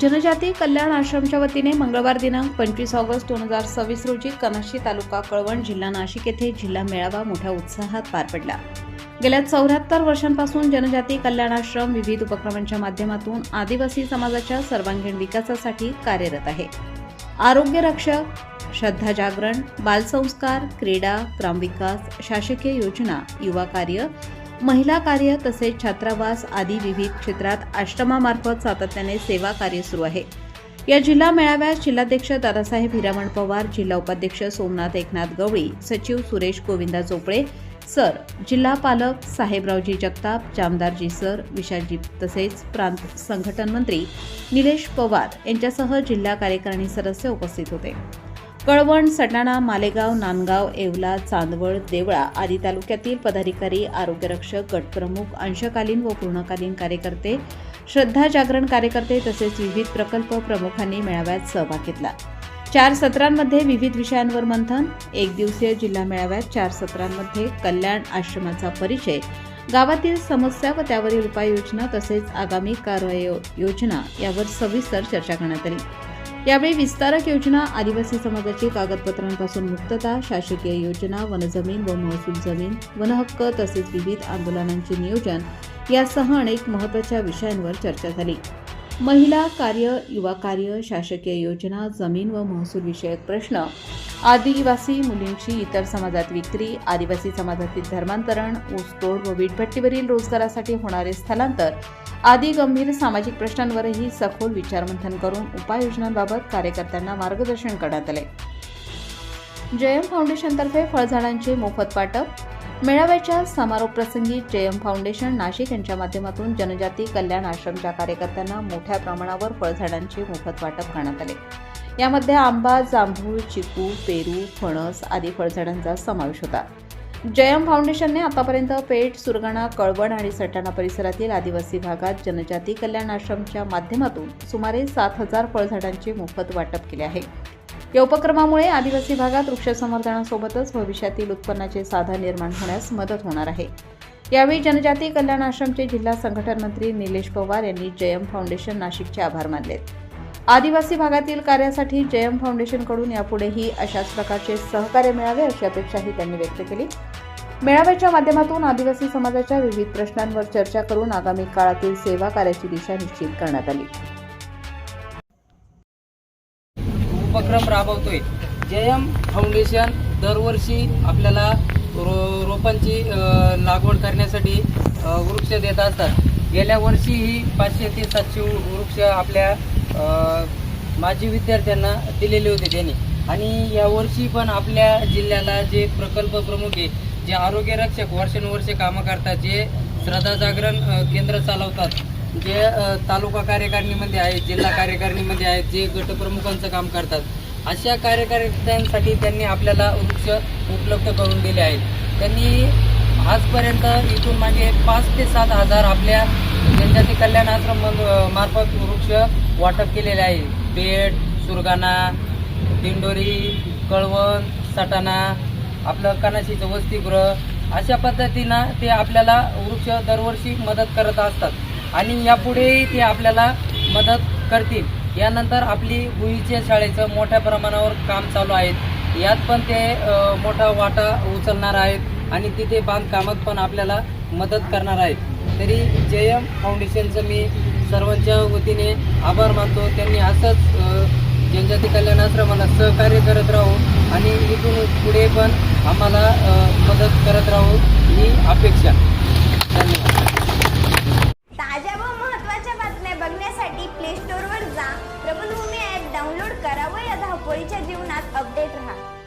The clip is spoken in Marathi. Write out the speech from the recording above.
जनजाती कल्याण आश्रमच्या वतीने मंगळवार दिनांक 25 ऑगस्ट 2026 रोजी कनाशी तालुका कळवण जिल्हा नाशिक येथे जिल्हा मेळावा मोठ्या उत्साहात पार पडला। गेल्या 74 वर्षांपासून जनजाती कल्याण आश्रम विविध उपक्रमांच्या माध्यमातून आदिवासी समाजाच्या सर्वांगीण विकासासाठी कार्यरत आहे। आरोग्य रक्षक, श्रद्धा जागरण, बालसंस्कार, क्रीडा, ग्रामविकास, शासकीय योजना, युवा कार्य, महिला कार्य तसेच छात्रावास आदी विविध क्षेत्रात आश्रमामार्फत सातत्याने सेवा कार्य सुरू आहे। या जिल्हा मेळाव्यात जिल्हाध्यक्ष दादासाहेब हिरामण पवार, जिल्हा उपाध्यक्ष सोमनाथ एकनाथ गवळी, सचिव सुरेश गोविंदा चोपळे सर, जिल्हा पालक साहेबरावजी जगताप, जामदारजी सर, विशालजी तसेच प्रांत संघटन मंत्री निलेश पवार यांच्यासह जिल्हा कार्यकारिणी सदस्य उपस्थित होते। कळवण, सटाणा, मालेगाव, नांदगाव, येवला, चांदवड, देवळा आदी तालुक्यातील पदाधिकारी, आरोग्यरक्षक, गटप्रमुख, अंशकालीन व पूर्णकालीन कार्यकर्ते, श्रद्धा जागरण कार्यकर्ते तसेच विविध प्रकल्प प्रमुखांनी मेळाव्यात सहभाग घेतला। 4 सत्रांमध्ये विविध विषयांवर मंथन। एक दिवसीय जिल्हा मेळाव्यात 4 सत्रांमध्ये कल्याण आश्रमाचा परिचय, गावातील समस्या व त्यावरील उपाययोजना तसेच आगामी कारवाई योजना यावर सविस्तर चर्चा करण्यात आली। यावेळी विस्तारक योजना, आदिवासी समाजाची कागदपत्रांपासून मुक्तता, शासकीय योजना, वनजमीन व महसूल जमीन, वनहक्क तसेच विविध आंदोलनांचे नियोजन यासह अनेक महत्त्वाच्या विषयांवर चर्चा झाली। महिला कार्य, युवा कार्य, शासकीय योजना, जमीन व महसूल विषयक प्रश्न, आदिवासी मुलींची इतर समाजात विक्री, आदिवासी समाजातील धर्मांतरण, ऊसतोड व वीटभट्टीवरील रोजगारासाठी होणारे स्थलांतर आदी गंभीर सामाजिक प्रश्नांवरही सखोल विचारमंथन करून उपाययोजनांबाबत कार्यकर्त्यांना मार्गदर्शन करण्यात आले। जयम फाउंडेशनतर्फे फळझाडांचे मोफत वाटप। मेळाव्याच्या समारोप प्रसंगी जयम फाउंडेशन नाशिक यांच्या माध्यमातून जनजाती कल्याण आश्रमच्या कार्यकर्त्यांना मोठ्या प्रमाणावर फळझाडांचे मोफत वाटप करण्यात आले। यामध्ये आंबा, जांभूळ, चिकू, पेरू, फणस आदी फळझाडांचा समावेश होता। जयम फाउंडेशनने आतापर्यंत पेठ, सुरगाणा, कळवण आणि सटाणा परिसरातील आदिवासी भागात जनजाती कल्याण आश्रमच्या माध्यमातून सुमारे 7,000 फळझाडांचे मोफत वाटप केले आहे। या उपक्रमामुळे आदिवासी भागात वृक्ष संवर्धनासोबतच भविष्यातील उत्पन्नाचे साधन निर्माण होण्यास मदत होणार आहे। यावेळी जनजाती कल्याण आश्रमचे जिल्हा संघटन मंत्री निलेश पवार यांनी जयम फाउंडेशन नाशिकचे आभार मानले। आदिवासी भागातील कार्यासाठी जयम फाउंडेशनकडून यापुढेही अशाच प्रकारचे सहकार्य मिळावे अशी अपेक्षाही त्यांनी व्यक्त केली। मेळाव्याच्या माध्यमातून आदिवासी समाजाच्या विविध प्रश्नांवर चर्चा करून आगामी काळातील सेवा कार्याची दिशा निश्चित करण्यात आली। उपक्रम राबवतोय जयम फाउंडेशन दरवर्षी आपल्याला रोपांची लागवड करण्यासाठी वृक्ष देत असतात। गेल्या वर्षीही 500 ते 700 वृक्ष आपल्या माजी विद्यार्थ्यांना दिलेले होते त्यांनी। आणि यावर्षी पण आपल्या जिल्ह्याला जे प्रकल्प प्रमुख आहे, जे आरोग्य रक्षक वर्षानुवर्षे कामं करतात, जे श्रद्धा जागरण केंद्र चालवतात, जे तालुका कार्यकारिणीमध्ये आहेत, जिल्हा कार्यकारिणीमध्ये आहेत, जे गटप्रमुखांचं काम करतात, अशा कार्यकर्त्यांसाठी त्यांनी आपल्याला वृक्ष उपलब्ध करून दिले आहेत। त्यांनी आजपर्यंत इथून मागे 5 ते 7 हजार आपल्या जनजाती कल्याण आश्रम मार्फत वृक्ष वाटप केलेले आहे। पेठ, सुरगाणा, दिंडोरी, कळवण, सटाणा, आपलं कनाशीचं वसतिगृह अशा पद्धतीनं ते आपल्याला वृक्ष दरवर्षी मदत करत असतात आणि यापुढेही ते आपल्याला मदत करतील। यानंतर आपली भुईच्या शाळेचं मोठ्या प्रमाणावर काम चालू आहे, यात पण ते मोठा वाटा उचलणार आहेत आणि तिथे बांधकामात पण आपल्याला मदत करणार आहेत। तरी जयम फाउंडेशनचं मी सर्वांच्या वतीने आभार मानतो। त्यांनी असंच जनजाती कल्याण आश्रमाला सहकार्य करत राहू आणि इथून पुढे पण आम्हाला मदत करत राहू ही अपेक्षा। धन्यवाद। ताज्या व महत्त्वाच्या बातम्या बघण्यासाठी प्ले स्टोअरवर जा, प्रबलभूमी ॲप डाउनलोड करा व या धावपळीच्या जीवनात अपडेट रहा।